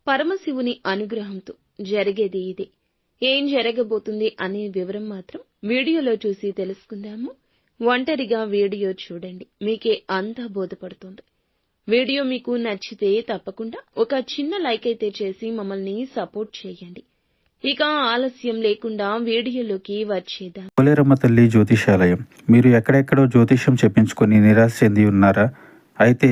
పరమశివుని అనుగ్రహంతో జరిగేది ఇదే. ఏం జరగబోతుంది అనే వివరం మాత్రం వీడియోలో చూసి తెలుసుకుందాము. ఒంటరిగా వీడియో చూడండి, మీకే అంతా బోధపడుతుంది. వీడియో మీకు నచ్చితే తప్పకుండా ఒక చిన్న లైక్ అయితే చేసి మమ్మల్ని సపోర్ట్ చేయండి. ఇక ఆలస్యం లేకుండా వీడియోలోకి వచ్చేద్దాం. పోలేరమ్మ తల్లి జ్యోతిషాలయం. మీరు ఎక్కడెక్కడో జ్యోతిష్యం చెప్పించుకొని నిరాశ చెంది ఉన్నారా? అయితే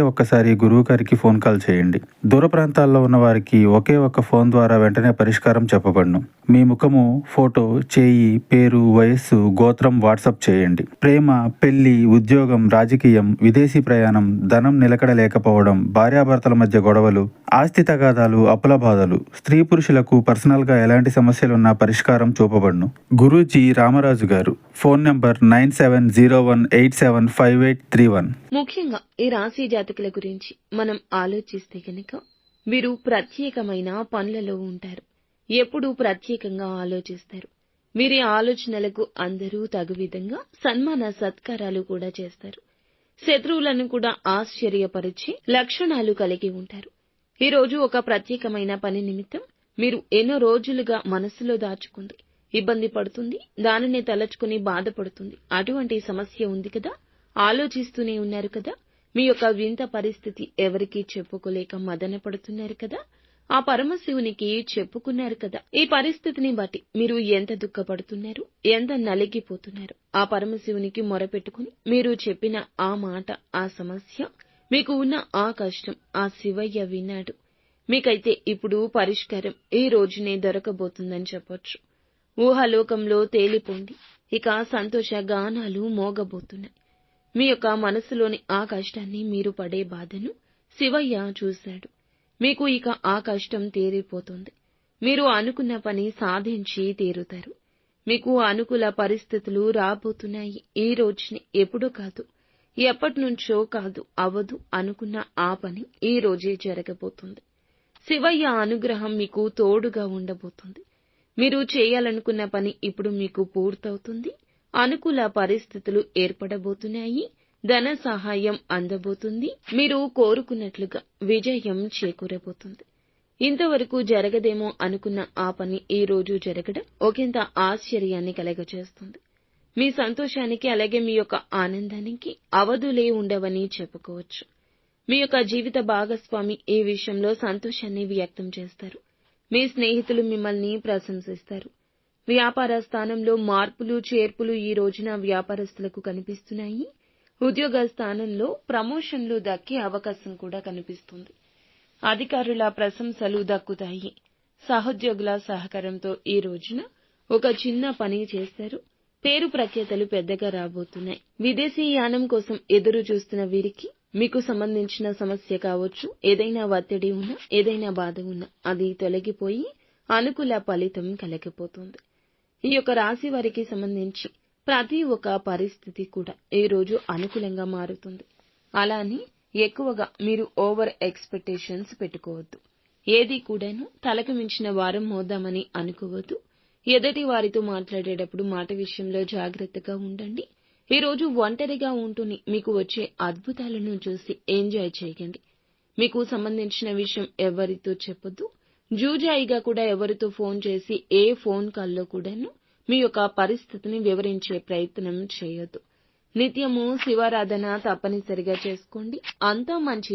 ఒక్కసారి గురువు గారికి ఫోన్ కాల్ చేయండి. దూర ప్రాంతాల్లో ఉన్న వారికి ఒకే ఒక్క ఫోన్ ద్వారా వెంటనే పరిష్కారం చెప్పబడును. మీ ముఖము, ఫోటో, చేయి, పేరు, వయస్సు, గోత్రం వాట్సాప్ చేయండి. ప్రేమ, పెళ్లి, ఉద్యోగం, రాజకీయం, విదేశీ ప్రయాణం, ధనం నిలకడ లేకపోవడం, భార్యాభర్తల మధ్య గొడవలు, ఆస్తి తగాదాలు, అప్పుల బాధలు, స్త్రీ పురుషులకు పర్సనల్ గా ఎలాంటి సమస్యలున్నా పరిష్కారం చూపబడును. గురూజీ రామరాజు గారు. Phone number 9701875831. ముఖ్యంగా ఈ రాశి జాతకుల గురించి మనం ఆలోచిస్తే కనుక వీరు ప్రత్యేకమైన పనులలో ఉంటారు. ఎప్పుడూ ప్రత్యేకంగా ఆలోచిస్తారు. వీరి ఆలోచనలకు అందరూ తగు విధంగా సన్మాన సత్కారాలు కూడా చేస్తారు. శత్రువులను కూడా ఆశ్చర్యపరిచే లక్షణాలు కలిగి ఉంటారు. ఈ రోజు ఒక ప్రత్యేకమైన పని నిమిత్తం మీరు ఎన్నో రోజులుగా మనసులో దాచుకుంది, ఇబ్బంది పడుతుంది, దానిని తలచుకుని బాధపడుతుంది. అటువంటి సమస్య ఉంది కదా, ఆలోచిస్తూనే ఉన్నారు కదా, మీ యొక్క వింత పరిస్థితి ఎవరికీ చెప్పుకోలేక మదన పడుతున్నారు కదా, ఆ పరమశివునికి చెప్పుకున్నారు కదా. ఈ పరిస్థితిని బట్టి మీరు ఎంత దుఃఖపడుతున్నారు, ఎంత నలిగిపోతున్నారు. ఆ పరమశివునికి మొరపెట్టుకుని మీరు చెప్పిన ఆ మాట, ఆ సమస్య, మీకు ఉన్న ఆ కష్టం ఆ శివయ్య విన్నాడు. మీకైతే ఇప్పుడు పరిష్కారం ఈ రోజునే దొరకబోతుందని చెప్పొచ్చు. ఊహాలోకంలో తేలిపోండి. ఇక సంతోష గానాలు మోగబోతున్నాయి. మీ యొక్క మనసులోని ఆ కష్టాన్ని, మీరు పడే బాధను శివయ్య చూశాడు. మీకు ఇక ఆ కష్టం తీరిపోతుంది. మీరు అనుకున్న పని సాధించి తీరుతారు. మీకు అనుకూల పరిస్థితులు రాబోతున్నాయి. ఈ రోజునే, ఎప్పుడూ కాదు, ఎప్పటినుంచో కాదు, అవదు అనుకున్న ఆ పని ఈ రోజే జరగబోతుంది. శివయ్య అనుగ్రహం మీకు తోడుగా ఉండబోతుంది. మీరు చేయాలనుకున్న పని ఇప్పుడు మీకు పూర్తవుతుంది. అనుకూల పరిస్థితులు ఏర్పడబోతున్నాయి. ధన సహాయం అందబోతుంది. మీరు కోరుకున్నట్లుగా విజయం చేకూరబోతుంది. ఇంతవరకు జరగదేమో అనుకున్న ఆ పని ఈ రోజు జరగడం ఒకంత ఆశ్చర్యాన్ని కలగజేస్తుంది. మీ సంతోషానికి, అలాగే మీ యొక్క ఆనందానికి అవధులే ఉండవని చెప్పుకోవచ్చు. మీ యొక్క జీవిత భాగస్వామి ఈ విషయంలో సంతోషాన్ని వ్యక్తం చేస్తారు. మీ స్నేహితులు మిమ్మల్ని ప్రశంసిస్తారు. వ్యాపార స్థానంలో మార్పులు చేర్పులు ఈ రోజున వ్యాపారస్తులకు కనిపిస్తున్నాయి. ఉద్యోగ స్థానంలో ప్రమోషన్లు దక్కే అవకాశం కూడా కనిపిస్తుంది. అధికారుల ప్రశంసలు దక్కుతాయి. సహోద్యోగుల సహకారంతో ఈ రోజున ఒక చిన్న పని చేస్తారు. పేరు ప్రఖ్యాతలు పెద్దగా రాబోతున్నాయి. విదేశీ యానం కోసం ఎదురు చూస్తున్న వీరికి మీకు సంబంధించిన సమస్య కావచ్చు, ఏదైనా ఒత్తిడి ఉన్నా, ఏదైనా బాధ ఉన్నా అది తొలగిపోయి అనుకూల ఫలితం కలగబోతోంది. ఈ యొక్క రాశి వారికి సంబంధించి ప్రతి ఒక్క పరిస్థితి కూడా ఈ రోజు అనుకూలంగా మారుతుంది. అలానే ఎక్కువగా మీరు ఓవర్ ఎక్స్పెక్టేషన్స్ పెట్టుకోవద్దు. ఏది కూడాను తలకు మించిన వారం మోద్దామని అనుకోవద్దు. ఎదుటి వారితో మాట్లాడేటప్పుడు మాట విషయంలో జాగ్రత్తగా ఉండండి. ఈ రోజు ఒంటరిగా ఉంటూనే మీకు వచ్చే అద్భుతాలను చూసి ఎంజాయ్ చేయండి. మీకు సంబంధించిన విషయం ఎవరితో చెప్పొద్దు. జూజాయిగా కూడా ఎవరితో ఫోన్ చేసి ఏ ఫోన్ కాల్లో కూడాను మీ యొక్క పరిస్థితిని వివరించే ప్రయత్నం చేయొద్దు. నిత్యము శివారాధన తప్పనిసరిగా చేసుకోండి. అంతా మంచి